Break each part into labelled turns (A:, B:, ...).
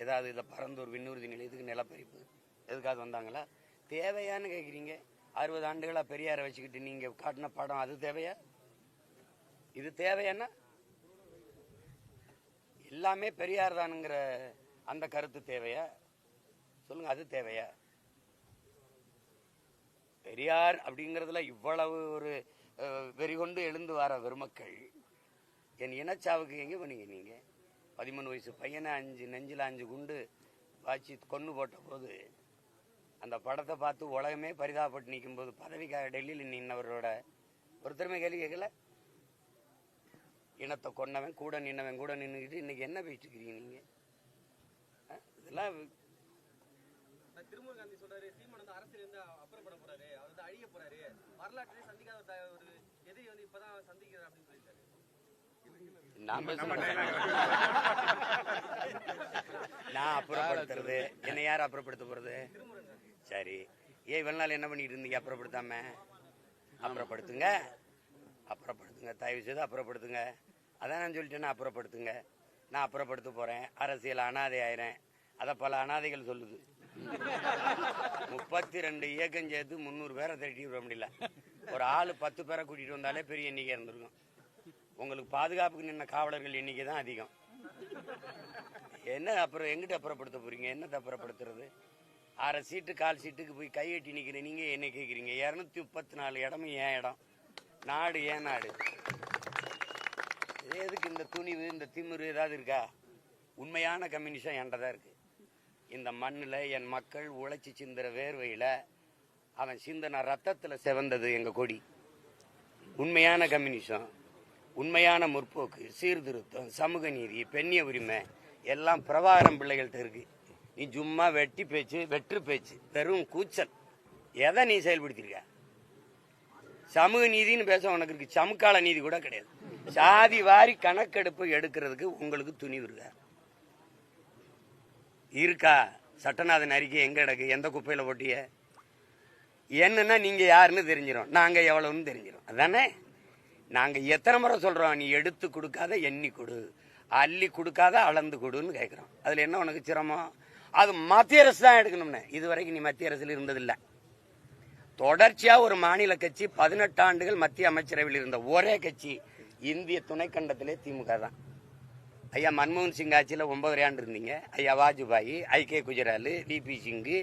A: ஏதாவது இந்த பரந்தூர் விண்ணூர்தி நிலையத்துக்கு நிலப்பரிப்பு எதுக்காக வந்தாங்களா? தேவையான்னு கேட்குறீங்க. 60 ஆண்டுகளா பெரியாரை வச்சுக்கிட்டு நீங்க காட்டின படம் அது தேவையா? இது தேவையானா? எல்லாமே பெரியார் தானுங்கிற அந்த கருத்து தேவையா? சொல்லுங்க, அது தேவையா? பெரியார் அப்படிங்கிறதுல இவ்வளவு ஒரு வெறிகொண்டு எழுந்து வர பெருமக்கள் என் இனச்சாவுக்கு எங்க பண்ணீங்க? நீங்க 13 வயசு பையனை நெஞ்சில் 5 குண்டு வாச்சி கொண்டு போட்ட போது அந்த படத்தை பார்த்து உலகமே பரிதாபப்பட்டு நிற்கும் போது பதவிக்காக டெல்லியில் நின்னவரோட ஒருத்தருமே கேள்வி கேட்கல. இனத்தை கொன்னவன் கூட நின்றுக்கிட்டு இன்னைக்கு என்ன பேசிட்டு இருக்கிறீங்க நீங்க? இதெல்லாம்
B: திருமூர் காந்தி சொல்றாரு, சீமான் வந்து அரசியல் இருந்து அப்புறப்பட போறாரு, அவர் வந்து அழிய போறாரு, வரலாற்றிலே சந்திக்காத ஒரு எதிரி வந்து இப்பதான் சந்திக்கிறார் அப்படின்னு சொல்லிட்டாரு.
A: நான் அப்புறப்படுத்துறது என்ன? யார் அப்புறப்படுத்த போறது? சரி, இவ்வளவு நாள் என்ன பண்ணிட்டு இருந்தீங்க? அப்புறப்படுத்தாம அப்புறப்படுத்துங்க, தயவு செய்து அப்புறப்படுத்துங்க. அதான் நான் சொல்லிட்டேன்னா அப்புறப்படுத்துங்க. நான் அப்புறப்படுத்த போறேன், அரசியல் அனாதை ஆயிரேன். அத பல அனாதைகள் சொல்லுது. 32 இயக்கம் சேர்த்து 300 பேரை திரட்டி விட முடியல. ஒரு ஆளு 10 பேரை கூட்டிட்டு வந்தாலே பெரிய எண்ணிக்கை இருந்திருக்கும். உங்களுக்கு பாதுகாப்புக்கு நின்ன காவலர்கள் எண்ணிக்கை தான் அதிகம். என்ன அப்புறம் எங்கிட்ட அப்புறப்படுத்த போறீங்க? என்னத்தை அப்புறப்படுத்துறது? 1/2 சீட்டு 1/4 சீட்டுக்கு போய் கையெட்டி நிக்கிற நீங்க என்ன கேட்குறீங்க? 234 இடமும் ஏன் இடம்? நாடு ஏன் நாடு? எதுக்கு இந்த துணிவு, இந்த திமிரு ஏதாவது இருக்கா? உண்மையான கம்யூனிஸ்டம் என்கிட்டதான் இருக்கு. இந்த மண்ணில் என் மக்கள் உழைச்சி சிந்துற வேர்வையில அவன் சிந்தன ரத்தத்துல செவந்தது எங்க கொடி. உண்மையான கம்யூனிசம், உண்மையான முற்போக்கு, சீர்திருத்தம், சமூக நீதி, பெண்ணிய உரிமை எல்லாம் பிரபாகரம் பிள்ளைகள்கிட்ட இருக்கு. நீ சும்மா வெற்று பேச்சு, வெறும் கூச்சல். எதை நீ செயல்படுத்திருக்க? சமூக நீதினு பேச உனக்கு இருக்கு, சமுக்கால நீதி கூட கிடையாது. சாதி வாரி கணக்கெடுப்பு எடுக்கிறதுக்கு உங்களுக்கு துணிவு இருக்கா? சட்டநாதன் அறிக்கை எங்க கிடக்கு? எந்த குப்பையில போட்டிய? என்னன்னா நீங்க யாருன்னு தெரிஞ்சிடும், நாங்க எவ்வளவுன்னு தெரிஞ்சிடும். அதானே நாங்க எத்தனை முறை சொல்றோம்? நீ எடுத்து கொடுக்காத எண்ணி கொடு, அள்ளி கொடுக்காத அளந்து கொடுன்னு கேட்கிறோம். அதுல என்ன உனக்கு சிரமம்? அது மத்திய அரசு தான் எடுக்கணும்னு. இதுவரைக்கும் நீ மத்திய அரசுல இருந்ததில்லை. தொடர்ச்சியா ஒரு மாநில கட்சி 18 ஆண்டுகள் மத்திய அமைச்சரவையில் இருந்த ஒரே கட்சி இந்திய துணைக்கண்டத்திலே திமுக தான். ஐயா மன்மோகன் சிங் ஆட்சியில் 9 ஆண்டு இருந்தீங்க. ஐயா வாஜ்பாய், ஐ.கே. குஜரால், வி.பி. சிங்கு,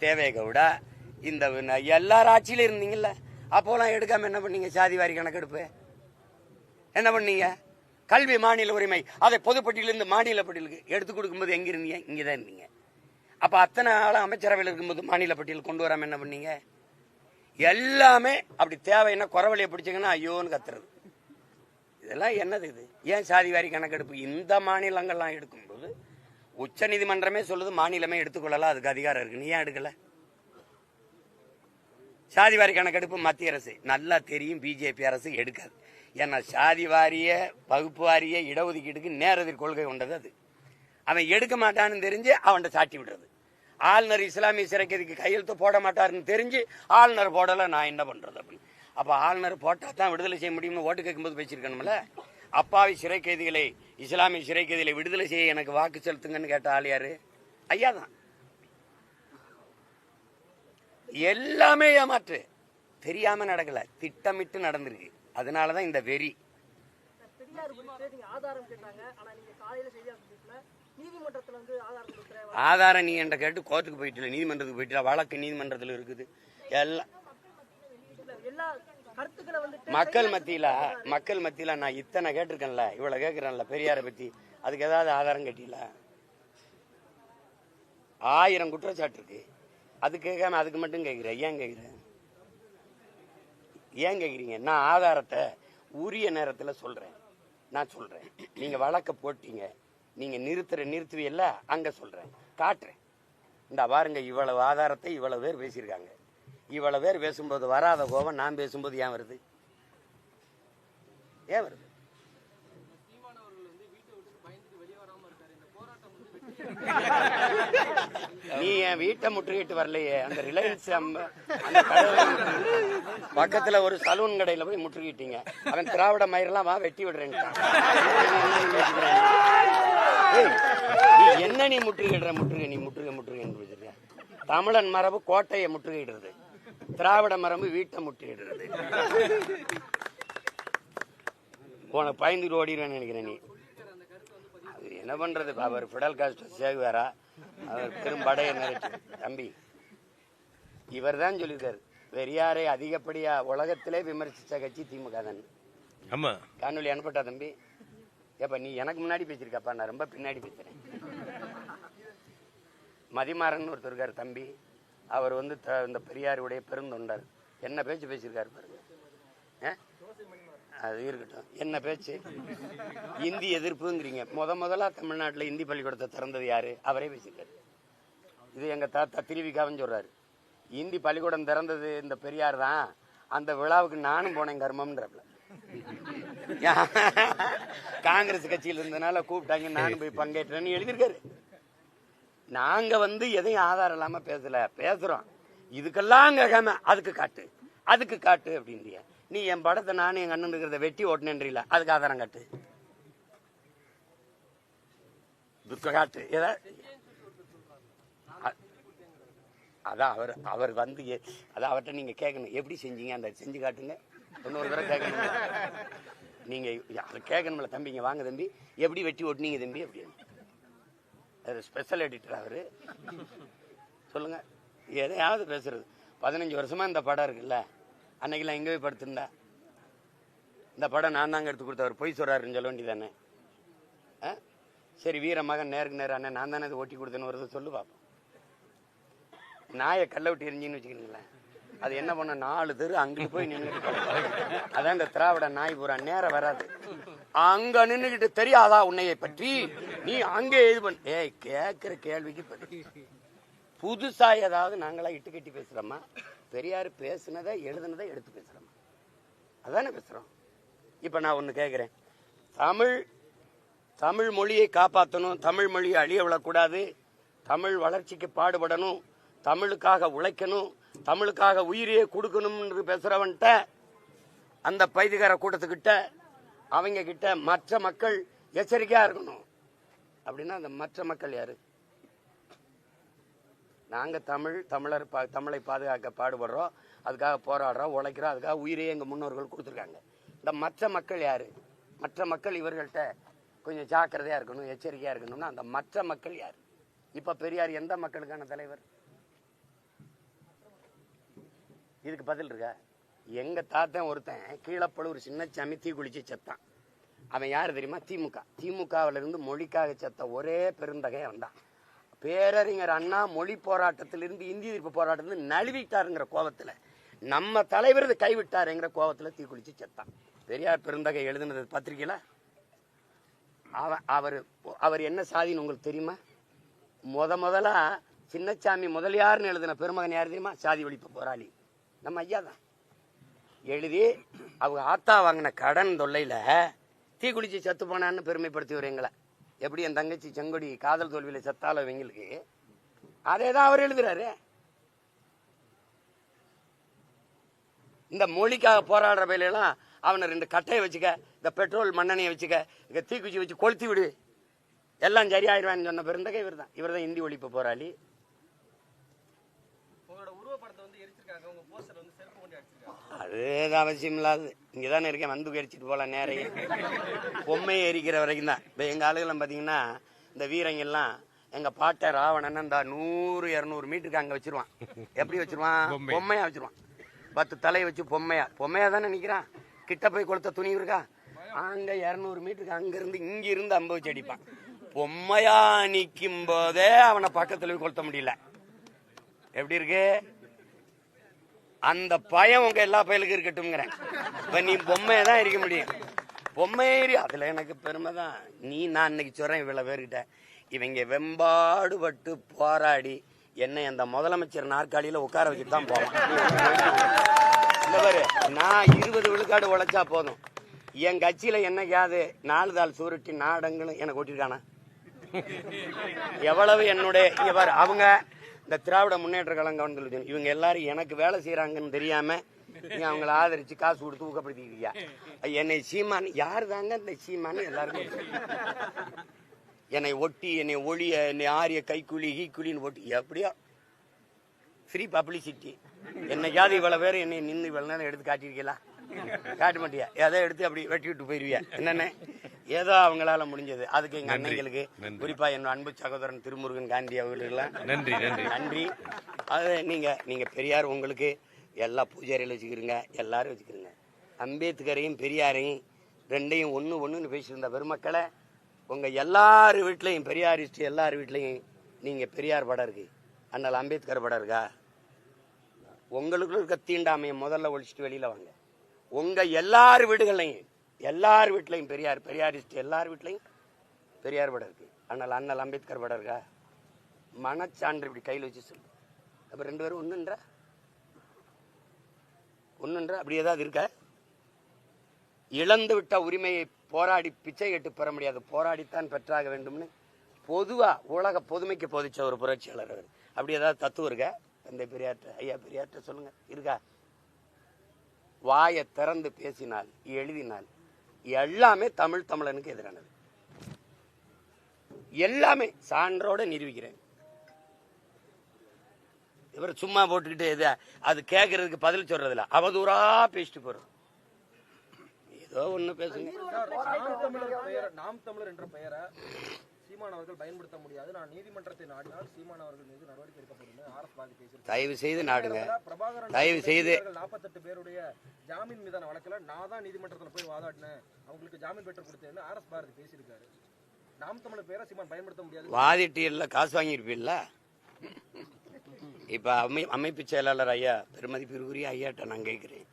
A: தேவேகவுடா, இந்த எல்லாரும் ஆட்சியில இருந்தீங்கல்ல. அப்போலாம் எடுக்காம என்ன பண்ணீங்க? சாதிவாரி கணக்கெடுப்பு என்ன பண்ணீங்க? கல்வி மாநில உரிமை அதை பொதுப்பட்டியலிருந்து மாநில பட்டியலுக்கு எடுத்து கொடுக்கும்போது எங்க இருந்தீங்க? இங்கதான் இருந்தீங்க. அப்ப அத்தனை ஆளும் அமைச்சரவையில் இருக்கும்போது மாநில பட்டியல் கொண்டு வராம என்ன பண்ணீங்க? எல்லாமே அப்படி தேவைன்னா குறவழியை பிடிச்சிங்கன்னா ஐயோன்னு கத்துறது. இதெல்லாம் என்னது இது? ஏன் சாதிவாரி கணக்கெடுப்பு இந்த மாநிலங்கள்லாம் எடுக்கும்போது உச்ச நீதிமன்றமே சொல்லுது மாநிலமே எடுத்துக்கொள்ளலாம், அதுக்கு அதிகாரம் இருக்கு. நீ ஏன் எடுக்கல? சாதிவாரி கணக்கெடுப்பு மத்திய அரசு நல்லா தெரியும், பிஜேபி அரசு எடுக்காது. ஏன்னா சாதி வாரிய, வகுப்பு வாரிய இடஒதுக்கீட்டுக்கு நேரெதிர் கொள்கை கொண்டது அது. அவன் எடுக்க மாட்டான்னு தெரிஞ்சு அவன்கிட்ட சாட்டி விடுறது. ஆளுநர் இஸ்லாமிய சிறைக்கைதிக்கு கையெழுத்து போட மாட்டாருன்னு தெரிஞ்சு ஆளுநர் போடல, நான் என்ன பண்றது அப்படின்னு. அப்ப ஆளுநர் போட்டா தான் விடுதலை செய்ய முடியும்னு ஓட்டு கேட்கும்போது பேசியிருக்கணும்ல. அப்பாவி சிறை கைதிகளை, இஸ்லாமிய சிறை கைதிகளை விடுதலை செய்ய எனக்கு வாக்கு செலுத்துங்கன்னு கேட்ட ஆள் யாரு? ஐயா தான். எல்லாமே ஏமாற்று, தெரியாம நடக்கல, திட்டமிட்டு நடந்திருக்கு. அதனாலதான் இந்த வெறி. ஆதாரம் நீ என்ற கேட்டு கோர்ட்டுக்கு போயிட்டு நீதிமன்றத்துக்கு போயிட்டு வழக்கு நீதிமன்றத்தில் இருக்குது. எல்லாம் மக்கள் மத்தியில நான் இத்தனை கேட்டிருக்கேன்ல, இவ்வளவு கேட்கிறேன்ல பெரியாரை பத்தி, அதுக்கு ஏதாவது ஆதாரம் கேட்டீங்களா? 1000 குற்றச்சாட்டு இருக்கு. அது கேட்காம அதுக்கு மட்டும் கேட்கிறேன். ஏன் கேட்கிறீங்க? நான் ஆதாரத்தை உரிய நேரத்தில் சொல்றேன். நான் சொல்றேன், நீங்க வழக்க போட்டீங்க, நீங்க நிறுத்துவீல்ல, அங்க சொல்றேன், காட்டுறேன். இந்த பாருங்க, இவ்வளவு ஆதாரத்தை இவ்வளவு பேர் பேசியிருக்காங்க. இவ்வளவு பேர் பேசும்போது வராத கோபம் நான் பேசும்போது ஏன் வருது? நீ என் வீட்டை முற்றுகிட்டு வரலையே, அந்த ரிலையன்ஸ் பக்கத்துல ஒரு சலூன் கடையில போய் முற்றுகிட்டீங்க. அவன் திராவிட மயிரெல்லாம் வெட்டி விடுறேன். என்ன நீ முற்றுகையிடுற? நீ முற்றுகைன்னு வச்சிருக்க. தமிழன் மரபு கோட்டையை முற்றுகையிடுறது, திராவிட மரபு வீட்டை முற்றுகையிடுறது. உனக்கு பயந்துட்டு ஓடிடுவேன்னு நினைக்கிறேன் நீ. அது என்ன பண்றது? அவர் பிடல் காஸ்ட்ரோ சேகுவாரா? அவர் பெரும்படைய நினைச்சு தம்பி. இவர் தான் சொல்லியிருக்காரு, பெரியாரை அதிகப்படியா உலகத்திலே விமர்சிச்ச கட்சி திமுக தான்.
C: ஆமா,
A: காணொலி அனுப்பட்டா தம்பி? ஏப்பா நீ எனக்கு முன்னாடி பேசியிருக்கப்பா, நான் ரொம்ப பின்னாடி பேசுறேன். மதிமாறன் ஒருத்தர் இருக்காரு தம்பி, அவர் வந்து இந்த பெரியாருடைய பெருந்தொண்டர். என்ன பேச்சு பேசியிருக்காரு பாருங்க. அது இருக்கட்டும், என்ன பேச்சு? இந்தி எதிர்ப்புங்கிறீங்க. முதலா தமிழ்நாட்டில் இந்தி பள்ளிக்கூடத்தை திறந்தது யாரு? அவரே பேசியிருக்காரு. இது எங்க தாத்தா திருவிக்காவன்னு சொல்றாரு. இந்தி பள்ளிக்கூடம் திறந்தது இந்த பெரியார் தான். அந்த விழாவுக்கு நானும் போனேன் கர்மம்ன்றப்பல. காங்கிரஸ் கட்சியில் இருந்தனால கூப்பிட்டாங்க, நானும் போய் பங்கேற்றேன்னு எழுதியிருக்காரு. நாங்க வந்து எதையும் ஆதாரம் இல்லாம பேசுறோம். இதுக்கெல்லாம் கேட்காம அதுக்கு காட்டு அப்படின்றிய. நீ என் படத்தை நானும் எங்க அண்ணன் இருக்கிறத வெட்டி ஓட்டினேன்றீல, அதுக்கு ஆதாரம் காட்டு. காட்டு அதான் அவர் வந்து அதான் அவர்கிட்ட நீங்க கேட்கணும், எப்படி செஞ்சீங்க அந்த செஞ்சு காட்டுங்க. இன்னொரு தடவை கேட்கணும். நீங்க அதை கேட்கணும்ல தம்பிங்க. வாங்க தம்பி, எப்படி வெட்டி ஓட்டுனீங்க தம்பி அப்படின்னு. ஸ்பெஷல் எடிட்டர் அவரு. சொல்லுங்க, எதையாவது பேசுறது. 15 வருஷமா இந்த படம் இருக்குல்ல, அன்னைக்கெல்லாம் எங்க போய் படுத்திருந்தா? இந்த படம் நான் தாங்க எடுத்து கொடுத்தவர், பொய் சொல்றாருன்னு சொல்ல வேண்டியதானே? சரி, வீர மகன் நேருக்கு நேரம் அண்ணன் நான் தானே அதை ஓட்டி கொடுத்தேன்னு வருது சொல்லு பார்ப்போம். நாயை கல்ல விட்டு எரிஞ்சின்னு வச்சுக்கிறீங்களேன், அது என்ன பண்ண 4 தெரு அங்கிட்டு போய் நின்றுட்டு. அதான் இந்த திராவிட நாய் பூரா நேரம் வராது. அங்க நின்றுகிட்டு தெரியாதா உன்னையை பற்றி, நீ அங்கே இது பண்ண. ஏய், கேட்கிற கேள்விக்கு பற்றி புதுசா ஏதாவது நாங்களா இட்டு கட்டி பேசுறோமா? பெரியார் பேசுனதை எழுதுனதை எடுத்து பேசுறோமா? அதானே பேசுறோம். இப்ப நான் ஒண்ணு கேட்கிறேன், தமிழ் மொழியை காப்பாற்றணும், தமிழ் மொழியை அழிய விடக்கூடாது, தமிழ் வளர்ச்சிக்கு பாடுபடணும், தமிழுக்காக உழைக்கணும், தமிழுக்காக உயிரையே கொடுக்கணும்னு பேசுறவன்ட்ட, அந்த பைதிகார கூட்டத்துக்கிட்ட, அவங்க கிட்ட மற்ற மக்கள் எச்சரிக்கையா இருக்கணும். அப்படின்னா அந்த மற்ற மக்கள் யாரு? நாங்க தமிழர் தமிழை பாதுகாக்க பாடுபடுறோம், அதுக்காக போராடுறோம், உழைக்கிறோம், அதுக்காக உயிரையே எங்க முன்னோர்கள் கொடுத்துருக்காங்க. இந்த மற்ற மக்கள் யாரு? மற்ற மக்கள் இவர்கள்ட்ட கொஞ்சம் ஜாக்கிரதையா இருக்கணும், எச்சரிக்கையா இருக்கணும்னா அந்த மற்ற மக்கள் யாரு? இப்ப பெரியார் எந்த மக்களுக்கான தலைவர்? இதுக்கு பதில் இருக்கா? எங்க தாத்தன் ஒருத்தன் கீழப்பழுவூர் சின்னச்சாமி தீ குளிச்சு செத்தான். அவன் யாரு தெரியுமா? திமுகவில இருந்து மொழிக்காக செத்த ஒரே பெருந்தகை அவன் தான். பேரறிஞர் அண்ணா மொழி போராட்டத்திலிருந்து இந்தி எதிர்ப்பு போராட்டத்திலிருந்து நழுவிட்டாருங்கிற கோபத்துல, நம்ம தலைவர் கைவிட்டாருங்கிற கோபத்துல தீ குளிச்சு செத்தான். பெரியார் பெருந்தகை எழுதுனது பத்திரிகையில. அவர் என்ன சாதின்னு உங்களுக்கு தெரியுமா? முதலா சின்னச்சாமி முதலியார்னு எழுதின பெருமகன் யாரு தெரியுமா? சாதி ஒழிப்பு போராளி நம்ம ஐயா தான். எழுதி அவங்க ஆத்தா வாங்கின கடன் தொல்லையில தீ குளிச்சு செத்து போனான்னு பெருமைப்படுத்தி வரீங்களா? எப்படி என் தங்கச்சி செங்கொடி காதல் தோல்வியில செத்தால இவங்களுக்கு அதேதான் அவர் எழுதுறாரு. இந்த மொழிக்காக போராடுற பயிலாம் அவனை 2 கட்டையை வச்சுக்க, இந்த பெட்ரோல் மண்ணெண்ணையை வச்சுக்க, இங்க தீக்குச்சி வச்சு கொளுத்தி விடு, எல்லாம் சரியாயிருவான்னு சொன்ன பெருந்தகை இவர் தான். இவர் தான் இந்தி ஒழிப்பு போராளி. அது அவசியம் இல்லாது. இங்கதானே இருக்கேன், வந்து எரிச்சிட்டு போலாம். நேரையே பொம்மையை எரிக்கிற வரைக்கும் தான். இப்ப எங்க ஆளுகெல்லாம் பாத்தீங்கன்னா, இந்த வீரங்கெல்லாம் எங்க பாட்ட ராவணன் இந்த 100-200 மீட்டருக்கு அங்க வச்சிருவான். எப்படி வச்சிருவான்? பொம்மையா வச்சிருவான். 10 தலையை வச்சு பொம்மையா தானே நிக்கிறான். கிட்ட போய் கொளுத்த துணி இருக்கா? அங்க 200 மீட்டருக்கு அங்க இருந்து இங்க இருந்து அம்ப வச்சு அடிப்பான். பொம்மையா நிக்கும் போதே அவனை பக்கத்துல போய் கொளுத்த முடியல. எப்படி இருக்கு? அந்த பயம் உங்க எல்லா பயலுக்கும் இருக்கட்டும். இப்ப நீ பொம்மையை தான் இருக்க முடியும். பொம்மையேறி அதுல எனக்கு பெருமை தான். நான் இன்னைக்கு சொல்றேன் இவ்வளவு பேர்கிட்ட, இவங்க வெம்பாடுபட்டு போராடி என்னை அந்த முதலமைச்சர் நாற்காலியில உட்கார வச்சுட்டு தான் போவான். இந்த பாரு, நான் 20 விழுக்காடு உழைச்சா போதும். என் கட்சியில என்னைக்காவது 4 தாள் சுருட்டி நாடங்களும் எனக்கு ஓட்டிருக்கானா? எவ்வளவு என்னுடைய இங்க பாரு, அவங்க இந்த திராவிட முன்னேற்ற கழகம் இவங்க எல்லாரும் எனக்கு வேலை செய்யறாங்கன்னு தெரியாம நீ அவங்களை ஆதரிச்சு காசு கொடுத்து ஊக்கப்படுத்திக்கிறியா? என்னை சீமான் யாரு தாங்க இந்த சீமான்? எல்லாருக்கும் என்னை ஒட்டி, என்னை ஒளிய, என்னை ஆரிய கைக்கூலி கீக்கூலின்னு ஒட்டி, எப்படியா ஃப்ரீ பப்ளிசிட்டி. என்னைக்காவது இவ்வளவு பேர் என்னை நின்று இவ்வளவு நேரம் எடுத்து காட்டியிருக்கலாம்? காட்ட மாட்டியா? எதை எடுத்து அப்படி வெட்டி விட்டு போயிருவியா? என்னன்னு ஏதோ அவங்களால முடிஞ்சது. அதுக்கு எங்க அன்னைங்களுக்கு, குறிப்பா என் அன்பு சகோதரன் திருமுருகன் காந்தி அவர்களுக்கெல்லாம் நன்றி நன்றி நன்றி. அது நீங்க பெரியார் உங்களுக்கு எல்லா பூஜாரியில் வச்சுக்கிறீங்க, எல்லாரும் வச்சுக்கிறீங்க. அம்பேத்கரையும் பெரியாரையும் ரெண்டையும் ஒண்ணுன்னு பேசியிருந்த பெருமக்களை, உங்க எல்லார் வீட்லையும் பெரியாரிஸ்ட் எல்லார் வீட்லையும் நீங்க பெரியார் படம் இருக்கு, அதனால அம்பேத்கர் படம் இருக்கா? உங்களுக்குள்ள இருக்க தீண்டாமையை முதல்ல ஒழிச்சிட்டு வெளியில வாங்க. உங்க எல்லார் வீட்லையும் பெரியாரிஸ்ட் எல்லார் வீட்லையும் பெரியார் படம் இருக்கு, அதனால அண்ணல் அம்பேத்கர் படம் இருக்கா? மனச்சான்று இப்படி கையில் வச்சு சொல்லு. அப்ப ரெண்டு பேரும் ஒண்ணுன்ற அப்படி ஏதாவது இருக்க? இழந்து விட்ட உரிமையை போராடி பிச்சை கேட்டு பெற முடியாது, போராடித்தான் பெற்றாக வேண்டும்னு பொதுவா உலக பொதுமைக்கு போதிச்ச ஒரு புரட்சியாளர் அவர். அப்படி ஏதாவது தத்துவம் இருக்கா? தந்தை பெரியார்ட்ட, ஐயா பெரியார்ட்ட சொல்லுங்க, இருக்கா? வாயை திறந்து பேசினால், எழுதினால் எல்லாமே தமிழனுக்கு எதிரானது. எல்லாமே சான்றோட நிரூபிக்கிறேன். இவர் சும்மா போட்டுக்கிட்டு அது கேட்கறதுக்கு பதில் சொல்றதுல அவதூறா பேசிட்டு போறோம். ஏதோ ஒண்ணு பேசுங்க.
B: நாம் தமிழர் என்ற பெயரை சீமான் அவர்கள் பயன்படுத்த முடியாது, நான் நீதிமன்றத்தை நாடினால் சீமான் அவர்கள் மீது நடவடிக்கை எடுக்கப்படும் ஆர்எஸ் பேசியிருக்காரு.
A: தயவு செய்து நாடுங்க, தயவு செய்து.
B: 48 பேருடைய ஜாமீன் மீதான வழக்குல நான் தான் நீதிமன்றத்தில் போய் வாதாடினேன், அவங்களுக்கு ஜாமீன் பெற்று கொடுத்தேன்னு ஆர்எஸ் பாரதி பேசியிருக்காரு. நாம் தமிழர் பேரை சீமான் பயன்படுத்த முடியாது.
A: வாதிட்டு எல்லாம் காசு வாங்கியிருப்பீல்ல. இப்ப அமைப்பு செயலாளர் ஐயா பெருமதிப்பிற்குரிய ஐயாட்ட நான் கேட்கிறேன்,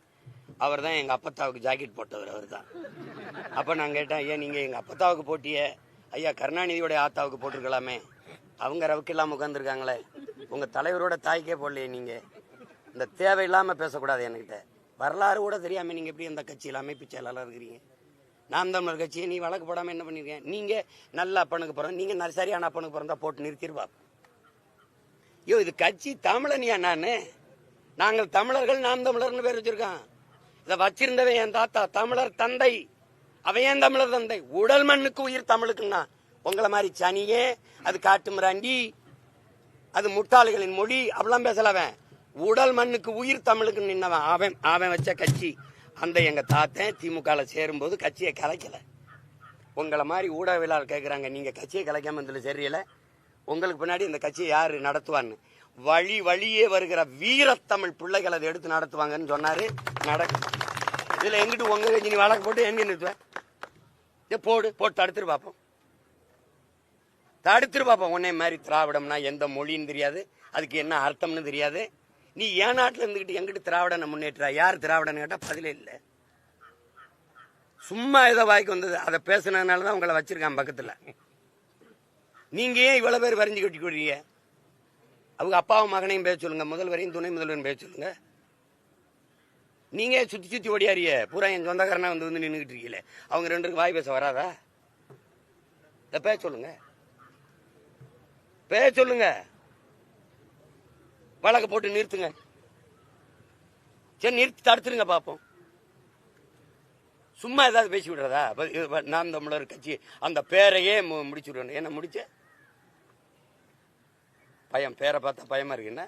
A: அவர் தான் எங்க அப்பத்தாவுக்கு ஜாக்கெட் போட்டவர், அவர் தான். அப்ப நான் கேட்டேன், ஐயா நீங்க எங்க அப்பத்தாவுக்கு போட்டிய ஐயா கருணாநிதியோட ஆத்தாவுக்கு போட்டிருக்கலாமே, அவங்க ரவுக்கு இல்லாம உட்காந்துருக்காங்களே, உங்க தலைவரோட தாய்க்கே போடலையே. நீங்க இந்த தேவையில்லாம பேசக்கூடாது என்கிட்ட. வரலாறு கூட தெரியாம நீங்க எப்படி இந்த கட்சியில் அமைப்பு செயலாளர் இருக்கிறீங்க? நாம் தமிழர் கட்சியை நீ வழக்கு போடாம என்ன பண்ணிருக்கேன்? நீங்க நல்ல அப்பனுக்கு பிறந்த, நீங்க சரியான அப்பனுக்கு பிறந்தா போட்டு நிறுத்திடுவா. ஐயோ இது கட்சி தமிழனியா? நாங்கள் தமிழர்கள் நாம் தமிழர்னு பேர் வச்சிருக்கான். இதை வச்சிருந்தவன் என் தாத்தா தமிழர் தந்தை, அவன் ஏன் தமிழர் தந்தை? உடல் மண்ணுக்கு உயிர் தமிழுக்குன்னா உங்களை மாதிரி சனியே, அது காட்டு மிராண்டி, அது முட்டாளிகளின் மொழி அப்படிலாம் பேசலவன். உடல் மண்ணுக்கு உயிர் தமிழுக்கு நின்னவன் அவன் வச்ச கட்சி. அந்த எங்க தாத்தன் திமுக சேரும்போது கட்சியை கலைக்கல. உங்களை மாதிரி ஊடகவியலாளர் கேட்கிறாங்க, நீங்க கட்சியை கலைக்காம இருந்ததுல சரியில்லை, உங்களுக்கு பின்னாடி இந்த கட்சியை யாரு நடத்துவான்னு. வழியே வருகிற வீரத்தமிழ் பிள்ளைகள் அதை எடுத்து நடத்துவாங்கன்னு சொன்னாரு. நடக்கும். இதுல எங்கிட்டு உங்க கட்சி நீ வழக்கு போட்டு எங்க நிறுத்துவேன்? போட்டு தடுத்துட்டு பார்ப்போம். உன்னை மாதிரி திராவிடம்னா எந்த மொழின்னு தெரியாது, அதுக்கு என்ன அர்த்தம்னு தெரியாது. நீ ஏன் நாட்டில் இருந்துகிட்டு எங்கிட்டு திராவிடனை முன்னேற்றா? யார் திராவிடன்னு கேட்டா பதிலே இல்லை. சும்மா ஏதோ வாய்க்கு வந்தது அதை பேசுனதுனாலதான் உங்களை வச்சிருக்கான் பக்கத்துல. நீங்க ஏன் இவ்வளவு பேர் வரைஞ்சு கட்டி கொடுறீங்க? அவங்க அப்பாவும் மகனையும் பேச சொல்லுங்க, முதல்வரையும் துணை முதல்வரையும் பேச சொல்லுங்க. நீங்க சுத்தி ஓடியாரிய பூரா என் சொந்தக்காரனா வந்து நின்றுகிட்டு இருக்கீங்களே, அவங்க ரெண்டு பேருக்கு வாய் பேச வராதா? பேச சொல்லுங்க, வழக்கு போட்டு நிறுத்துங்க. சரி நிறுத்தி தடுத்துருங்க பாப்போம். சும்மா ஏதாவது பேசி விடுறதா? நாம் தமிழர் கட்சி அந்த பேரையே முடிச்சு விடுவேன். என்ன முடிச்ச பயம்? பேரை பார்த்தா பயமா இருக்கு. என்ன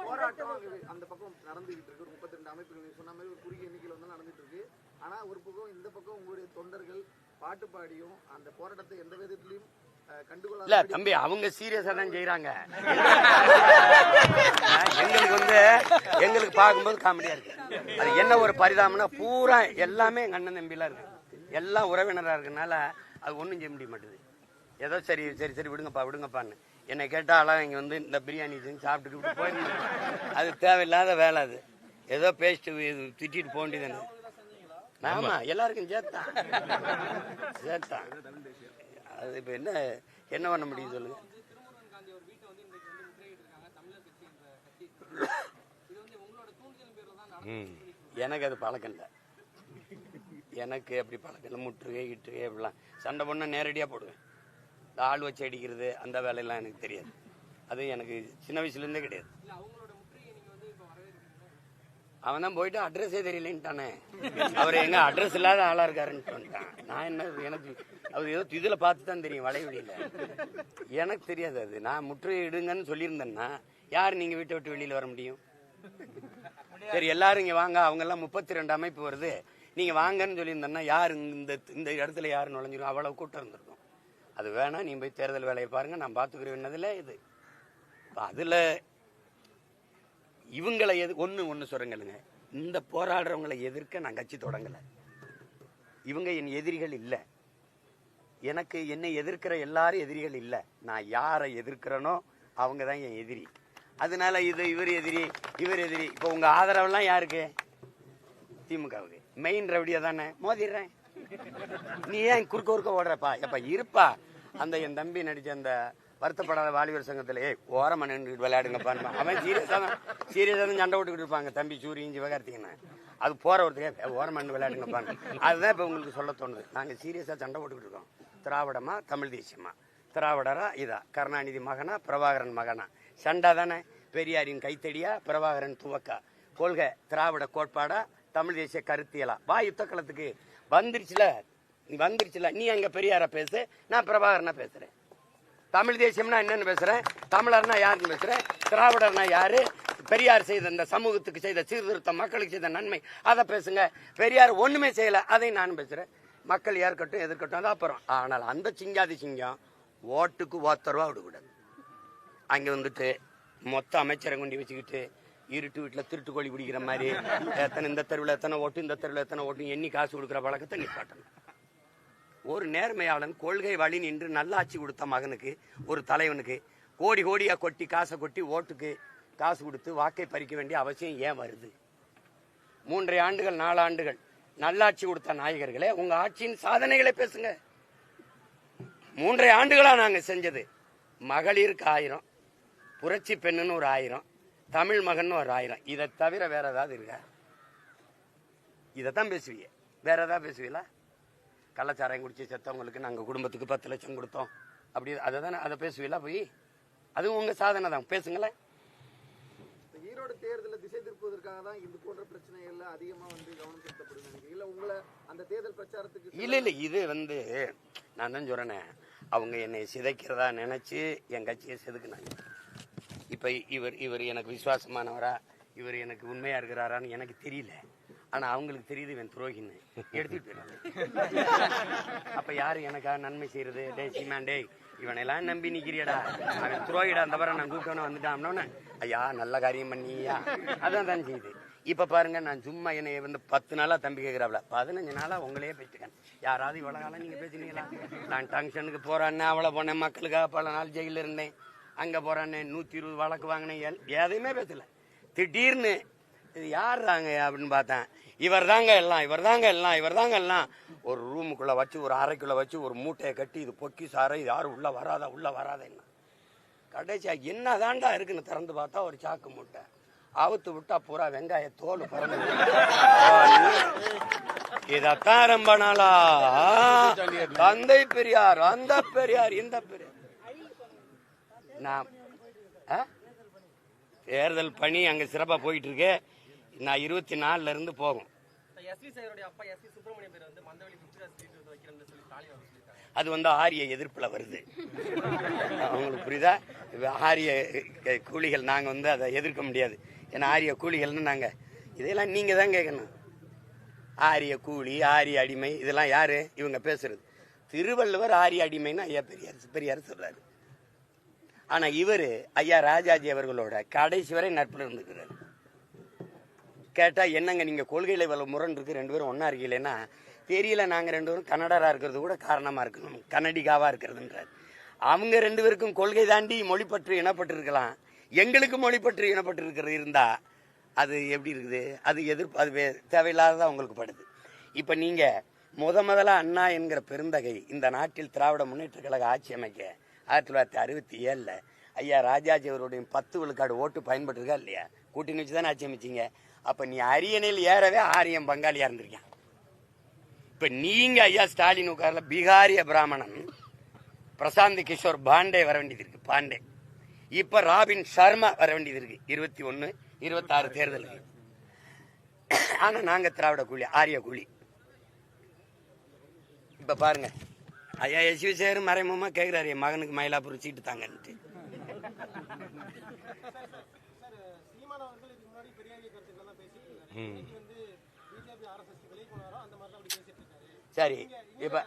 B: போராட்டம் அந்த பக்கம் நடந்துகிட்டு இருக்கு. 32 அமைப்புகள் சொன்ன மாதிரி ஒரு குறுகிய எண்ணிக்கையில் வந்து நடந்துட்டு இருக்கு. ஆனா ஒரு பக்கம் இந்த பக்கம் உங்களுடைய தொண்டர்கள் பாட்டு பாடியும் அந்த போராட்டத்தை எந்த விதத்திலையும் கண்டுகொள்ள.
A: தம்பி அவங்க சீரியஸா தான் செய்யறாங்க. எங்களுக்கு பார்க்கும்போது காமெடியா இருக்கு. அது என்ன ஒரு பரிதாபம்னா பூரா எல்லாமே எங்க அண்ணன் தம்பிலாம் இருக்கு, எல்லாம் உறவினரா இருக்கனால அது ஒன்றும் செய்ய முடிய மாட்டேது. ஏதோ சரி விடுங்கப்பான்னு என்னை கேட்டாலாம் இங்க வந்து இந்த பிரியாணி செஞ்சு சாப்பிட்டுட்டு போயிருந்தேன். அது தேவையில்லாத வேலை. அது ஏதோ பேசிட்டு திட்டிட்டு போக வேண்டியதானே. ஆமா எல்லாருக்கும் சேர்த்தான். அது இப்ப என்ன பண்ண முடியும் சொல்லுங்க? எனக்கு அது பழக்கம் இல்லை. எனக்கு அப்படி பழக்கம் இல்லை. முற்றுகை இட்டுகை அப்படிலாம் சண்டை பண்ண நேரடியாக போடுவேன். இந்த ஆள் வச்சு அடிக்கிறது அந்த வேலையெல்லாம் எனக்கு தெரியாது. அது எனக்கு சின்ன வயசுலேருந்தே கிடையாது. அவன் தான் போயிட்டு அட்ரஸே தெரியலன்ட்டானே. அவர் எங்க அட்ரஸ் இல்லாத ஆளா இருக்காருன்னு வந்துட்டான். நான் என்ன, எனக்கு அவர் ஏதோ இதுல பார்த்து தான் தெரியும், வலைவெளியில. எனக்கு தெரியாது அது. நான் முற்றுகையிடுங்கன்னு சொல்லியிருந்தேன்னா யார் நீங்க வீட்டை விட்டு வெளியில வர முடியும்? சரி எல்லாரும் இங்க வாங்க, அவங்க எல்லாம் 32 அமைப்பு வருது, நீங்க வாங்கன்னு சொல்லியிருந்தேன்னா யார் இந்த இடத்துல யாரு நுழைஞ்சிரும்? அவ்வளவு கூட்டம் இருந்திருக்கும். அது வேணா நீங்க போய் தேர்தல் வேலையை பாருங்க, நான் பாத்துக்கிறேன்னதுல இது. அதுல இவங்களை ஒண்ணு சொல்றேங்க, இந்த போராடுறவங்களை எதிர்க்க நான் கட்சி தொடங்கல. இவங்க என் எதிரிகள் இல்ல. எனக்கு என்னை எதிர்க்கிற எல்லாரும் எதிரிகள் இல்ல. நான் யாரை எதிர்க்கிறேனோ அவங்க தான் என் எதிரி. அதனால இவர் எதிரி இவர் எதிரி. இப்ப உங்க ஆதரவெல்லாம் யாருக்கு? திமுகவுக்கு. மெயின் ரவுடியா தானே, மோதிடுறேன். நீ ஏன் குறுக்க ஓடுறப்பா? எப்ப இருப்பா. அந்த என் தம்பி நடிச்ச அந்த வருத்தப்படாத வாலிபர் சங்கத்துல ஓரமா நின்று விளையாடுங்க பாருங்க. அவன் சீரியஸா தான் சண்டை போட்டுக்கிட்டு இருப்பாங்க. தம்பி சூரியன் சிவகார்த்திகேயன் அது போற ஒருத்தருக்கு ஓரமா நின்று விளையாடுங்க பாருங்க. அதுதான் இப்ப உங்களுக்கு சொல்ல தோணுது. நாங்க சீரியஸா சண்டை போட்டுக்கிட்டு இருக்கோம். திராவிடமா தமிழ் தேசியமா? திராவிடரா இதா? கருணாநிதி மகனா பிரபாகரன் மகனா? சண்டா தானே. பெரியாரின் கைத்தடியா பிரபாகரன் துவக்கா? கொள்கை திராவிட கோட்பாடா தமிழ் தேசிய கருத்தியலா? வா யுத்த களத்துக்கு. வந்துருச்சுல. நீ அங்க பெரியார பேசு, நான் பிரபாகரனா பேசுறேன். தமிழ் தேசியம்னா என்னன்னு பேசுறேன், தமிழர்னா யாருன்னு பேசுறேன், திராவிடர்னா யாரு, பெரியார் செய்த இந்த சமூகத்துக்கு செய்த சீர்திருத்தம், மக்களுக்கு செய்த நன்மை அதை பேசுங்க. பெரியார் ஒண்ணுமே செய்யல, அதை நானும் பேசுறேன். மக்கள் ஏற்கட்டும் எதிர்க்கட்டும், அது அப்புறம். ஆனால் அந்த சிங்காதி சிங்கம் ஓட்டுக்கு ஓத்தரவா விடக்கூடாது. அங்க வந்துட்டு மொத்த அமைச்சரை கொண்டு வச்சுக்கிட்டு இருட்டு வீட்டுல திருட்டு கோழி பிடிக்கிற மாதிரி இந்த தெருவில் எத்தனை ஓட்டு, இந்த தெருவில் எத்தனை ஓட்டு எண்ணி காசு கொடுக்குற பழக்கத்தை நிப்பாட்டணும். ஒரு நேர்மையாளன் கொள்கை வழி நின்று நல்லாட்சி கொடுத்த மகனுக்கு, ஒரு தலைவனுக்கு கோடி கோடியா கொட்டி காசை கொட்டி ஓட்டுக்கு காசு கொடுத்து வாக்கை பறிக்க வேண்டிய அவசியம் ஏன் வருது? 3 ஆண்டுகள் 4 ஆண்டுகள் நல்லாட்சி கொடுத்த நாயகர்களே, உங்க ஆட்சியின் சாதனைகளை பேசுங்க. 3 ஆண்டுகளா நாங்க செஞ்சது, மகளிருக்கு 1000, புரட்சி பெண்ணுன்னு ஒரு 1000, தமிழ் மகன் ஒரு 1000. இதை தவிர வேற ஏதாவது இருக்கா? இதைத்தான் பேசுவீங்க. வேற ஏதாவது பேசுவீங்களா? கள்ளச்சாராயம் குடிச்சு செத்தவங்களுக்கு நாங்க குடும்பத்துக்கு 10 லட்சம் கொடுத்தோம், அப்படி அதை தானே அதை பேசுவீங்களா போய்? அதுவும் உங்க சாதனை தான், பேசுங்களேன்.
B: ஈரோடு தேர்தலை திசை திருப்புவதற்காக தான் இது போன்ற பிரச்சனைகள்ல அதிகமா கவனம் செலுத்தப்படுது நினைக்கிறீங்க? உங்களை அந்த தேர்தல் பிரச்சாரத்துக்கு
A: இல்ல இது நான் தான் சொல்றேனே, அவங்க என்னை சிதைக்கிறதா நினைச்சு என் கட்சியை செதுக்குனாங்க. இப்ப இவர் எனக்கு விசுவாசமானவரா, இவர் எனக்கு உண்மையா இருக்கிறாரான்னு எனக்கு தெரியல. ஆனா அவங்களுக்கு தெரியுது இவன் துரோகின்னு, எடுத்துட்டு போயிடுறாங்க. அப்ப யாரு எனக்காக நன்மை செய்யறது? டே சீமான், டே இவனெல்லாம் நம்பி நிக்கிறியடா, அவன் துரோகிடா, அந்த வர நான் கூப்பிட்டவன வந்துட்டான், ஐயா நல்ல காரியம் பண்ணியா, அதான் தான் செய்யுது. இப்ப பாருங்க, நான் சும்மா என்னை 10 நாளா தம்பி கேட்கிறாப்ல, 15 நாளா உங்களையே பேசிட்டேன். யாராவது இவ்வளவு காலம் நீங்க பேசினீங்களா? நான் டங்ஷனுக்கு போறான்னு அவ்வளவு போனேன், மக்களுக்காக பல நாள் ஜெயில இருந்தேன், அங்க போறான்னு 120 வழக்கு வாங்கினேன், எதையுமே பேசல. திடீர்னு இது யாருறாங்க அப்படின்னு பார்த்தேன், இவர் தாங்க எல்லாம். ஒரு ரூமுக்குள்ள வச்சு, ஒரு அறைக்குள்ள வச்சு ஒரு மூட்டையை கட்டி, இது பொக்கி சாரை, யாரும் உள்ள வராத என்ன கடைசியா என்னதான்டா இருக்குன்னு திறந்து பார்த்தா ஒரு சாக்கு மூட்டை. அவுத்து விட்டா பூரா வெங்காய தோல் பறந்து. இதத்தான் ரொம்ப நாளா தந்தை பெரியார், அந்த பெரியார், இந்த பெரியார். நான் தேர்தல் பணி அங்க சிறப்பா போயிட்டு இருக்கு. நான் 24 இருந்து போகும். அது ஆரிய எதிர்ப்புல வருது. அவங்களுக்கு புரியுதா? ஆரிய கூலிகள் நாங்க அதை எதிர்க்க முடியாது. ஏன்னா ஆரிய கூலிகள்னு நாங்க இதெல்லாம் நீங்க தான் கேட்கணும். ஆரிய கூலி, ஆரிய அடிமை, இதெல்லாம் யாரு இவங்க பேசுறது? திருவள்ளுவர் ஆரிய அடிமைன்னு ஐயா பெரியார் சொல்றாரு. ஆனா இவரு ஐயா ராஜாஜி அவர்களோட கடைசி வரை நட்புல இருந்துக்கிறாரு. கேட்டா என்னங்க நீங்க கொள்கையில இவ்வளவு முரண் இருக்கு, 2 பேரும் ஒன்னா இருக்கீங்களேன்னா, தெரியல, நாங்க 2 பேரும் கன்னடரா இருக்கிறது கூட காரணமா இருக்கணும், கன்னடிகாவா இருக்கிறதுன்றார். அவங்க 2 பேருக்கும் கொள்கை தாண்டி மொழிப்பற்று இனப்பட்டு இருக்கலாம். எங்களுக்கு மொழிப்பற்று இனப்பட்டு இருக்கிறது இருந்தா அது எப்படி இருக்குது? அது எதிர்ப்பு, அது தேவையில்லாததான் உங்களுக்கு படுது. இப்ப நீங்க முதல்ல அண்ணா என்கிற பெருந்தகை இந்த நாட்டில் திராவிட முன்னேற்ற கழக ஆட்சி அமைக்க 1967 ஐயா ராஜாஜி அவருடைய 10 விழுக்காடு ஓட்டு பயன்பட்டு இருக்கா இல்லையா? கூட்டணி வச்சுதானே ஆட்சி அமைச்சிங்க. அப்ப நீ அரியணையில் ஏறவே ஆரியம் பங்காளியா இருந்திருக்கான். இப்ப நீங்க ஐயா ஸ்டாலின் உட்கார்ல பீகாரிய பிராமணன் பிரசாந்த் கிஷோர் பாண்டே வர வேண்டியது இருக்கு, பாண்டே. இப்ப ராபின் சர்மா வர வேண்டியது இருக்கு 21, 26 தேர்தலுக்கு. ஆனா நாங்க திராவிட கூலி, ஆரிய கூலி. இப்ப பாருங்க, ஐயா எஸ்வி சேரு மறைமுகமா கேட்கிறாரு என் மகனுக்கு மயிலாப்பூர் சீட்டு தாங்கன்ட்டு. சரி, இப்ப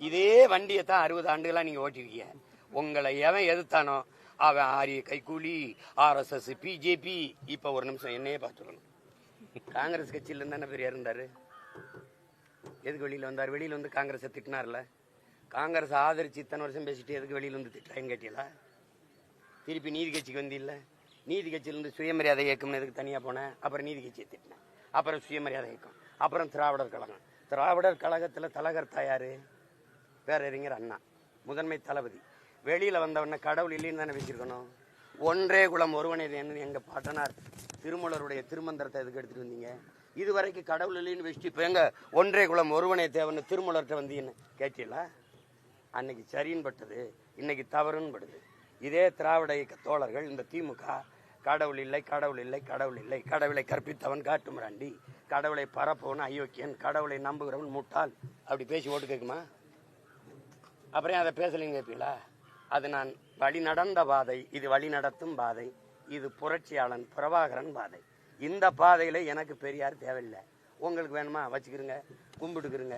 A: இதே வண்டியை தான் 60 ஆண்டுகளா நீங்க ஓட்டிருக்கீங்க. உங்களை எவன் எதிர்த்தானோ அவன் ஆரிய கைக்கூலி, RSS, பிஜேபி. இப்ப ஒரு நிமிஷம் என்னையே பார்த்துக்கணும். காங்கிரஸ் கட்சியில இருந்தானே பெரியார் இருந்தாரு. எதுக்கு வெளியில வந்தார்? வெளியில வந்து காங்கிரஸை திட்டினார்ல. காங்கிரஸ் ஆதரிச்சு இத்தனை வருஷம் பேசிட்டு எதுக்கு வெளியில வந்து திட்டுறான்னு கேட்டீங்களா? திருப்பி நீதி கட்சிக்கு வந்து இல்ல, நீதி கட்சியிலிருந்து சுயமரியாதை இயக்கம்னு எதுக்கு தனியா போனேன்? அப்புறம் நீதி கட்சியை திட்டினேன், அப்புறம் சுயமரியாதை இயக்கம், அப்புறம் திராவிடர் கழகம். திராவிடர் கழகத்துல தலகர்த்தா யாரு? பேரறிஞர் அண்ணா, முதன்மை தளபதி. வெளியில வந்தவன கடவுள் இல்லைன்னு தானே வச்சிருக்கணும். ஒன்றே குலம் ஒருவனே தேவன் எங்க பாட்டனார் திருமூலருடைய திருமந்திரத்தை எதுக்கு எடுத்துட்டு வந்தீங்க? இதுவரைக்கும் கடவுள் இல்லைன்னு வச்சுட்டு இப்ப எங்க ஒன்றே குலம் ஒருவனே தேவன் திருமூலர்கிட்ட வந்தீங்கன்னு கேட்டீங்களா? அன்னைக்கு சரின்னு பட்டது, இன்னைக்கு தவறுன்னு படுது. இதே திராவிட இயக்க தோழர்கள் இந்த திமுக கடவுள் இல்லை, கடவுள் இல்லை, கடவுள் இல்லை, கடவுளை கற்பித்தவன் காட்டுமிராண்டி, கடவுளை பரப்பவன் அயோக்கியன், கடவுளை நம்புகிறவன் முட்டாள், அப்படி பேசி ஓட்டு கேட்குமா? அப்புறம் அதை பேசலைன்னு கேட்பீங்களா? அது நான் வழி நடந்த பாதை, இது வழி நடத்தும் பாதை, இது புரட்சியாளன் பிரபாகரன் பாதை. இந்த பாதையில எனக்கு பெரியார் தேவையில்லை. உங்களுக்கு வேணுமா வச்சுக்கிறங்க, கும்பிட்டுக்கிறங்க.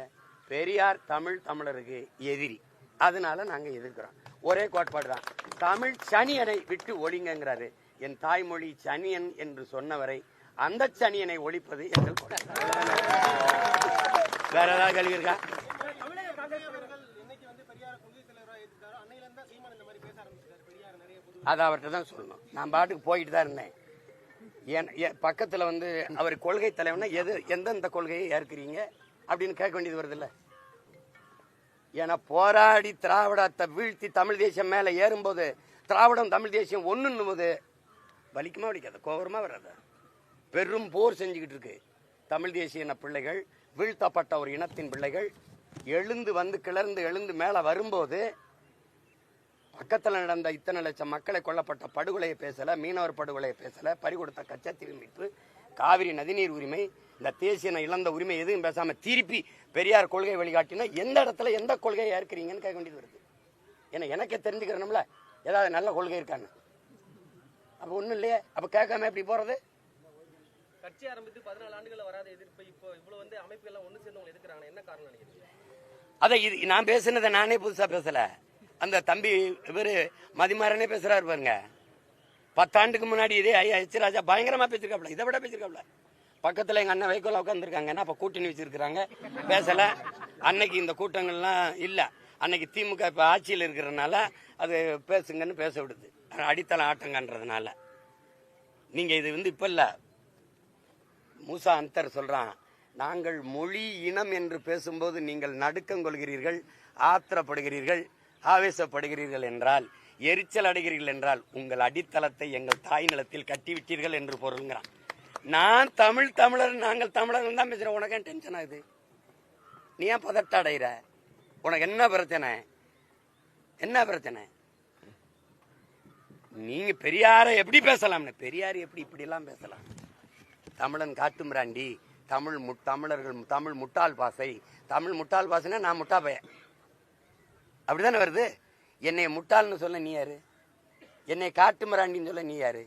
A: பெரியார் தமிழருக்கு எதிரி, அதனால நாங்க எதிர்க்கிறோம். ஒரே கோட்பாடு தான், தமிழ் சனியனை விட்டு ஒழிங்கிறாரு. என் தாய்மொழி சனியன் என்று சொன்னவரை அந்த சனியனை ஒழிப்பது எங்கள் வேற ஏதாவது கேள்வி இருக்கா? அதை அவர்கிட்ட தான் சொல்லணும். நான் பாட்டுக்கு போயிட்டு தான் இருந்தேன். பக்கத்துல வந்து அவர் கொள்கை தலைவனா எந்தெந்த கொள்கையை ஏற்கிறீங்க அப்படின்னு கேட்க வேண்டியது வருது இல்ல. ஏன்னா போராடி திராவிடத்தை வீழ்த்தி தமிழ் தேசியம் மேல ஏறும்போது, திராவிடம் தமிழ் தேசியம் ஒண்ணுன்னும் போது வலிக்குமா வலிக்காத? கோபரமா வராத? பெரும் போர் செஞ்சுக்கிட்டு இருக்கு தமிழ் தேசிய இன பிள்ளைகள், வீழ்த்தப்பட்ட ஒரு இனத்தின் பிள்ளைகள் எழுந்து வந்து கிளர்ந்து எழுந்து மேல வரும்போது, பக்கத்தில் நடந்த இத்தனை லட்சம் மக்களை கொல்லப்பட்ட படுகொலையை பேசல, மீனவர் படுகொலையை பேசல, பறிகொடுத்த கச்சத்தீவு மீட்பு, காவிரி நதிநீர் உரிமை, இந்த தேசிய இழந்த உரிமை எதுவும் பேசாம திருப்பி பெரியார் கொள்கை வழிகாட்டினா எந்த இடத்துல எந்த கொள்கையை ஏற்கிறீங்கன்னு கேட்க வேண்டியது வருது. ஏன்னா எனக்கே தெரிஞ்சுக்கிறோம்ல ஏதாவது நல்ல கொள்கை இருக்கான்னு. அப்ப ஒண்ணும் இல்லையே, அப்ப கேட்காம எப்படி போறது?
C: கட்சி ஆரம்பித்து 14 ஆண்டுகள் வராத எதிர்ப்பு இப்போ இவ்வளவு வந்து அமைப்புகள் எல்லாம் ஒண்ணு சேர்ந்து எதிர்க்கிறாங்க, என்ன காரணம் நினைக்கிறீங்க?
A: அதை நான் பேசுனதை நானே புதுசா பேசல. அந்த தம்பி இவரு மதிமாறனே பேசுறாரு பாருங்க. 10 ஆண்டுக்கு முன்னாடி இதே ஐயா எச் ராஜா பயங்கரமா பேசிருக்காப்ல, இதை விட பேசிருக்காப்ல. பக்கத்துல எங்க அண்ணன் வைகோல உட்காந்துருக்காங்க, அப்ப கூட்டணி வச்சிருக்காங்க, பேசல. அன்னைக்கு இந்த கூட்டங்கள்லாம் இல்ல. அன்னைக்கு திமுக இப்ப ஆட்சியில் இருக்கிறதுனால அது பேசுங்கன்னு பேச விடுது, அடித்தளம் ஆட்டங்கன்றதுனால. நீங்க இது வந்து இப்ப இல்ல, மூசா அந்தர் சொல்றான், நாங்கள் மொழி இனம் என்று பேசும்போது நீங்கள் நடுக்கம் கொள்கிறீர்கள், ஆத்திரப்படுகிறீர்கள், ஆவேசப்படுகிறீர்கள் என்றால், எரிச்சல் அடைகிறீர்கள் என்றால் உங்கள் அடித்தளத்தை எங்கள் தாய் நிலத்தில் கட்டிவிட்டீர்கள் என்று பொருள்கிறான். நான் தமிழர், நாங்கள் தமிழர்கள் தான் பேசுறேன். உனக்கு டென்ஷன் ஆகுது? நீ ஏன் பதட்ட அடைகிற? உனக்கு என்ன பிரச்சனை? என்ன பிரச்சனை? நீங்க பெரியாரை எப்படி பேசலாம்னு? பெரியார் எப்படி இப்படி எல்லாம் பேசலாம்? தமிழன் காட்டுமிராண்டி, தமிழர்கள் தமிழ் முட்டாள் பாசை. தமிழ் முட்டாள் பாசைன்னா நான் முட்டா பையன், அப்படிதானே வருது. என்னை முட்டாள்னு சொல்ல நீ யாரு? என்னை காட்டுமிராண்டின்னு சொல்ல நீ யாரு?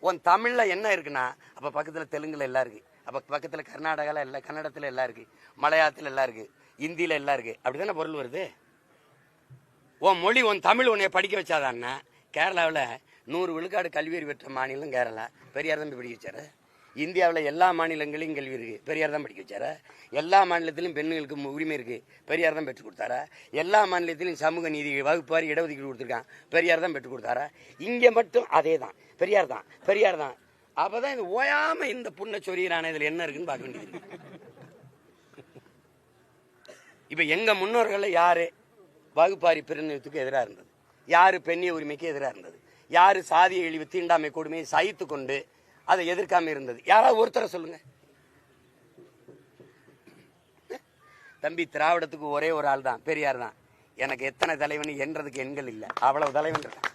A: உன் தமிழ்ல என்ன இருக்குன்னா, அப்ப பக்கத்துல தெலுங்குல எல்லாம் இருக்கு, அப்ப பக்கத்துல கர்நாடகால எல்லாம், கன்னடத்துல எல்லாம் இருக்கு, மலையாளத்துல எல்லாம் இருக்கு, இந்தியில எல்லாம் இருக்கு, அப்படிதானே பொருள் வருது. உன் மொழி, உன் தமிழ் உன்னைய படிக்க வச்சாதான்னா. கேரளாவில் 100 விழுக்காடு கல்வி அறிவு பெற்ற மாநிலம் கேரளா, பெரியார் தான் படிக்க வச்சாரு. இந்தியாவில் எல்லா மாநிலங்களையும் கல்வி இருக்கு, பெரியார் தான் படிக்க வச்சாரு. எல்லா மாநிலத்திலும் பெண்களுக்கு உரிமை இருக்கு, பெரியார் தான் பெற்றுக் கொடுத்தாரா. எல்லா மாநிலத்திலும் சமூக நீதி வகுப்பாரி இடஒதுக்கீடு கொடுத்துருக்கான், பெரியார் தான் பெற்றுக் கொடுத்தாரா. இங்க மட்டும் அதே தான், பெரியார் தான், பெரியார் தான். அப்பதான் இது ஓயாம இந்த புண்ணை சொரியிறான, இதுல என்ன இருக்குன்னு பார்க்க வேண்டியது. இப்ப எங்க முன்னோர்கள் யாரு வகுப்பாரி பிரிவினத்துக்கு எதிராக இருந்தது? யாரு பெண்ணிய உரிமைக்கு எதிராக இருந்தது? யாரு சாதிய இழிவு தீண்டாமை கொடுமையை சகித்து கொண்டு அதை எதிர்க்காம இருந்தது? யாராவது ஒருத்தரை சொல்லுங்க. தம்பி, திராவிடத்துக்கு ஒரே ஒரு ஆள் தான், பெரியார் தான். எனக்கு எத்தனை தலைவன் என்றதுக்கு எண்கள் இல்லை, அவ்வளவு தலைவன் இருக்கான்.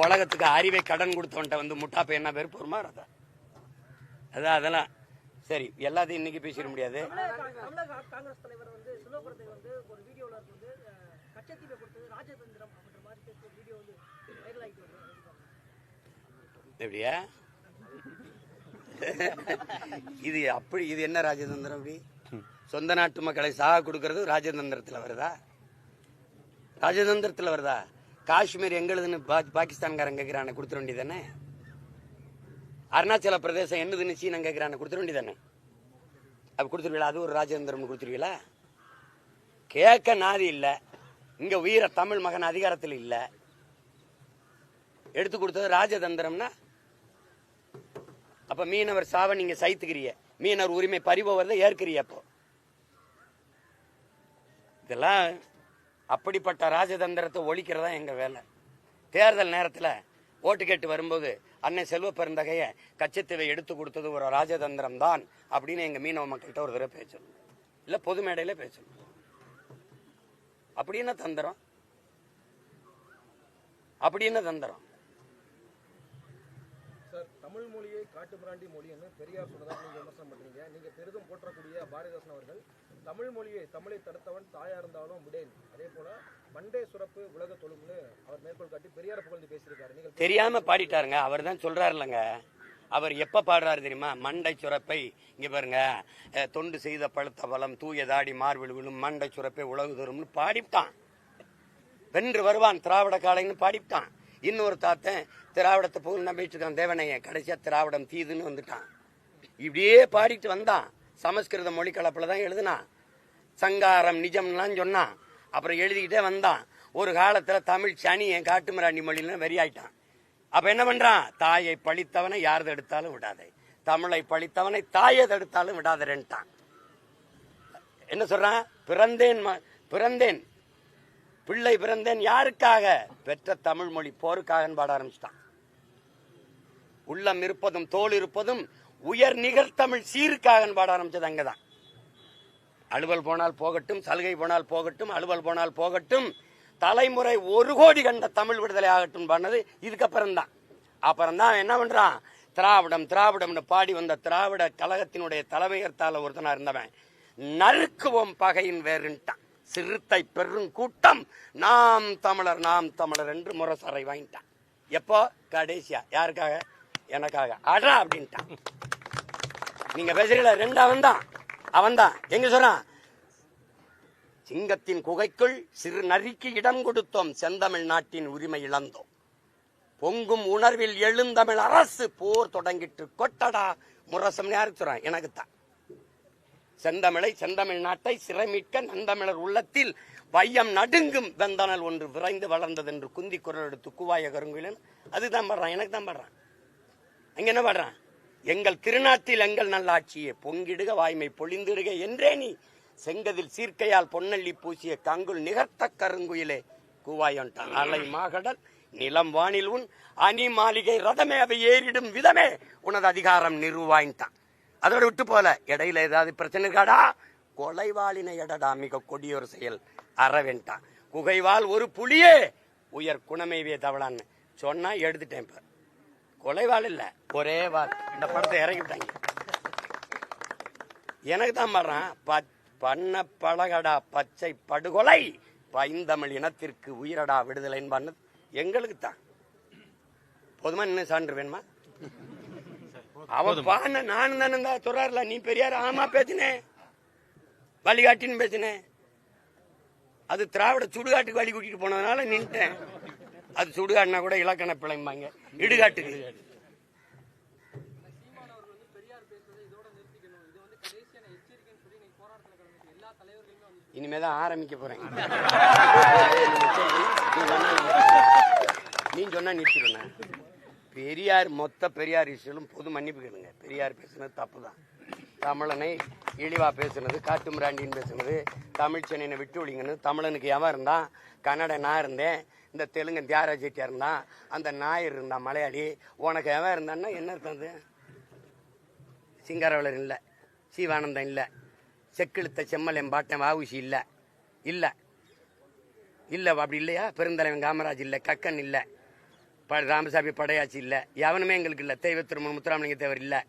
A: உலகத்துக்கு அறிவை கடன் கொடுத்தவன்ட்ட வந்து முட்டாப்ப என்ன பேர் பொறுமா அதான் அதெல்லாம் சரி. எல்லாத்தையும் இன்னைக்கு பேசிட முடியாது.
D: தமிழக காங்கிரஸ் தலைவர் வந்து சிலோபுரத்தை வந்து ஒரு வீடியோல வந்து கச்சத்தீவை கொடுத்தது ராஜதந்திரம் அப்படின்ற மாதிரி பேசி வீடியோ வந்து வைரல் ஆகிட்டு வருது.
A: எப்படியா இது அப்படி இது என்ன ராஜதந்திரம்? அப்படி சொந்த நாட்டு மக்களை சாக கொடுக்கறது ராஜதந்திரத்தில் வருதா? ராஜதந்திரத்தில் வருதா? காஷ்மீர் எங்களுதுன்னு பாகிஸ்தான்காரன் கேட்கிறான கொடுத்துட வேண்டியதானே? அருணாச்சல பிரதேசம் என்னதுன்னு சீனா கேட்கிறான கொடுத்துட வேண்டியதானே? அப்ப கொடுத்துருவீங்களா? அது ஒரு ராஜதந்திரம் கொடுத்துருவீங்களா? கேட்க நாதி இல்ல. இங்க வீர தமிழ் மகன் அதிகாரத்தில் இல்ல. எடுத்து கொடுத்தது ராஜதந்திரம்னா அப்ப மீனவர் சாவ நீங்க சைத்துக்கிறீங்க, மீனவர் உரிமை பறிபோவதை ஏற்கிறீ. அப்போ இதெல்லாம் அப்படிப்பட்ட ராஜதந்திரத்தை ஒழிக்கிறதா எங்க வேலை. தேர்தல் நேரத்தில் ஓட்டு கேட்டு வரும்போது அன்னை செல்வ பெருந்தகைய கச்சத்தீவை எடுத்து கொடுத்தது ஒரு ராஜதந்திரம் தான் அப்படின்னு எங்க மீனவ மக்கள்கிட்ட ஒரு தடவை பேசணும், இல்ல பொது மேடையில பேசணும். அப்படி என்ன தந்திரம்? அப்படி என்ன தந்திரம்?
E: சார், தமிழ் மொழியை காட்டுமிராண்டி மொழின்னு பெரியார் சொன்னதாக நீங்க விமர்சனம் பண்றீங்க. நீங்க பெரிதும் போற்றக்கூடிய பாரதிதாசன் அவர்கள் தமிழை தடுத்தவன் தாயா இருந்தாலும் விடேன், அதே போல மண்டே சுரப்பு உலக தொழும்னு அவர் மேற்கோள் காட்டி பெரியார் புகழ்ந்து பேசியிருக்காரு. நீங்க
A: தெரியாம பாடிட்டாருங்க. அவர் தான் சொல்றாரு இல்லங்க. அவர் எப்ப பாடுறாரு தெரியுமா? மண்டை சுரப்பை இங்க பாருங்க, தொண்டு செய்த பழுத்த பலம் தூயதாடி மார்பில் விழும் மண்டை சுரப்பை உலகு தரும்னு பாடிவிட்டான். வென்று வருவான் திராவிட காலைன்னு பாடிவிட்டான். இன்னொரு தாத்தன் திராவிடத்தை புகழ் நம்பிட்டு இருக்கான் தேவனைய, கடைசியா திராவிடம் தீதுன்னு வந்துட்டான். இப்படியே பாடிட்டு வந்தான். சமஸ்கிருத மொழி கலப்பில் தான் எழுதுனான். சங்காரம் நிஜம்லாம் சொன்னான். அப்புறம் எழுதிக்கிட்டே வந்தான். ஒரு காலத்துல தமிழ் சனி என் காட்டுமிராண்டி மொழின்னு வெறியாயிட்டான். அப்ப என்ன பண்றான்? தாயை பழித்தவனை யார் தடுத்தாலும் விடாதே, தமிழை பழித்தவனை தாயை தடுத்தாலும் விடாதேன்ட்டான். என்ன சொல்றான்? பிறந்தேன் பிள்ளை பிறந்தேன் யாருக்காக? பெற்ற தமிழ் மொழி போருக்காக பாட ஆரம்பிச்சிட்டான். உள்ளம் இருப்பதும் தோல் இருப்பதும் உயர் நிகர் தமிழ் சீருக்காக பாட ஆரம்பிச்சது அங்கதான். அலுவல் போனால் போகட்டும், சலுகை போனால் போகட்டும், அலுவல் போனால் போகட்டும், தலைமுறை 1 கோடி கண்ட தமிழ் விடுதலை ஆகட்டும் பண்ணது இதுக்கப்புறம் தான். அப்புறம் தான் என்ன பண்றான்? திராவிடம்னு பாடி வந்த திராவிட கழகத்தினுடைய தலைமையர்த்தால ஒருத்தனா இருந்தவன் நறுக்குவோம் பகையின் வேறுன்ட்டான். சிறுத்தை பெரும் கூட்டம் நாம் தமிழர் என்று முரசறை வாங்கிட்டான். எப்போ? கடைசியா யாருக்காக? எனக்காக அடா அப்படின்ட்டான். நீங்க பேசுறீங்களா? 2 அவன் தான் எங்க சொல்றான்? சிங்கத்தின் குகைக்குள் சிறு நரிக்கு இடம் கொடுத்தோம், செந்தமிழ் நாட்டின் உரிமை இழந்தோம், பொங்கும் உணர்வில் எழுந்தமிழ் அரசு போர் தொடங்கிட்டு கொட்டடா முரசம். யாருக்கு சொல்றான்? எனக்கு தான். செந்தமிழ் நாட்டை சிறை மீட்க நந்தமிழர் உள்ளத்தில் வையம் நடுங்கும் வெந்தனல் ஒன்று விரைந்து வளர்ந்தது என்று குந்தி குரல் எடுத்து குவாய கருங்குயிலன். அதுதான் பாடுறான். எனக்கு தான் பாடுறான். அங்க என்ன பாடுறான்? எங்கள் திருநாட்டில் எங்கள் நல்லாட்சியே பொங்கிடுக வாய்மை பொழிந்திடுக என்றே நீ செங்கதில் சீர்க்கையால் பொன்னள்ளி பூசிய கங்குல் நிகர்த்த கருங்குயிலே கூவாயொன்ட்டான். அலை மாகடல் நிலம் வானில் உன் அணி மாளிகை ரதமே அவை ஏறிடும் விதமே உனது அதிகாரம் நிறுவாயின்ட்டான். அதோட விட்டு போல இடையில ஏதாவது பிரச்சனை இருக்காடா? கொலைவாளினை எடடா மிக கொடியொரு செயல் அறவேன்ட்டான். குகைவால் ஒரு புலியே உயர் குணமைவே தவளான்னு சொன்னா எடுத்துட்டேன். இப்ப கொலைவாள் இல்ல, ஒரே வாள். இந்த படத்தை இறக்கி விட்டாங்க. எனக்கு தான் பாடுறான். பண்ண பழகடா பச்சை படுகொலை பைந்தமிழ் இனத்திற்கு உயிரடா விடுதலைன்னு பண்ணது எங்களுக்கு தான். போதுமா? இன்னும் சான்று வேணுமா? அவன் பான நானும் தானே சொல்றாருல, நீ பெரியார் ஆமா பேசினேன், வழிகாட்டின்னு பேசினேன். அது திராவிட சுடுகாட்டுக்கு வழி கூட்டிட்டு போனதுனால நின்ட்டேன். அது சுடுகாட்டுனா கூட இலக்கண பிழைம்பாங்க, இடுகாட்டுக்கு. இனிமேதான் ஆரம்பிக்க போறேன். நீ சொன்னா நிறுத்திடுவேன். பெரியார் மொத்த பெரியார் இஷ்யூலும் பொது மன்னிப்பு கேளுங்க. பெரியார் பேசுனது தப்பு தான். தமிழனை இழிவா பேசுனது, காட்டுமிராண்டின்னு பேசுனது, தமிழ் சென்னையை விட்டு ஒழிங்கன்னு. தமிழனுக்கு எவன் இருந்தான்? கன்னட நான் இருந்தேன், இந்த தெலுங்கன் தியாகராஜ செட்டியார் இருந்தான், அந்த நாயர் இருந்தான் மலையாளி. உனக்கு எவன் இருந்தான்னா என்ன இருந்தது? சிங்காரவளர் இல்லை, சீவானந்தம் இல்லை, செக்கிழுத்த செம்மல் எம்பாட்டன் வாவுசி இல்லை, இல்லை இல்லை அப்படி இல்லையா? பெருந்தலைவன் காமராஜ் இல்லை, கக்கன் இல்லை, ராமசாமி படையாச்சி இல்லை, எவனுமே எங்களுக்கு இல்லை. தெய்வ திருமணம் முத்துராமலிங்க தேவர் இல்லை,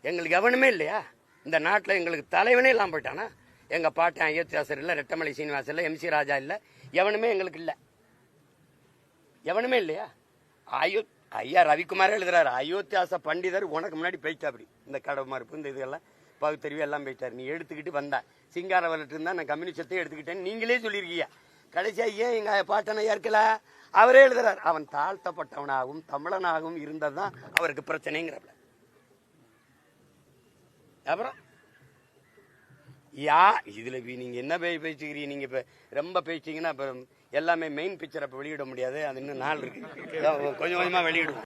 A: எங்களுக்கு எவனுமே இல்லையா? இந்த நாட்டில் எங்களுக்கு தலைவனே இல்லாமல் போயிட்டானா? எங்கள் பாட்டன் அயோத்தியாசர் இல்லை, ரெட்டமலை சீனிவாசன் இல்லை, MC ராஜா இல்லை, எவனுமே எங்களுக்கு இல்லை. எவனுமே இல்லையா? ஐயா ரவிக்குமாரே எழுதுறாரு, அயோத்தியாச பண்டிதர் உனக்கு முன்னாடி போயிட்டா. அப்படி இந்த கடவு மறுப்பு இந்த இதெல்லாம் பகுத்தறிவு எல்லாம் போயிட்டார். நீ எடுத்துக்கிட்டு வந்தா சிங்காரவர்கிட்ட இருந்தா நான் கம்யூனிஸ்டத்தை எடுத்துக்கிட்டேன்னு நீங்களே சொல்லியிருக்கீங்க. கடைசியா ஏன் எங்க பாட்டனை ஏற்கல? அவரே எழுதுறாரு, அவன் தாழ்த்தப்பட்டவனாகவும் தமிழனாகவும் இருந்ததுதான் அவருக்கு பிரச்சனைங்கிறப்ப. அப்புறம் இதுல நீங்க என்ன பேசிக்கிறீங்க? நீங்க இப்ப ரொம்ப பேசிட்டீங்கன்னா அப்புறம் எல்லாமே மெயின் பிக்சர் அப்ப வெளியிட முடியாது. அது இன்னும் நாள் இருக்கு, கொஞ்சம் கொஞ்சமா வெளியிடுவோம்.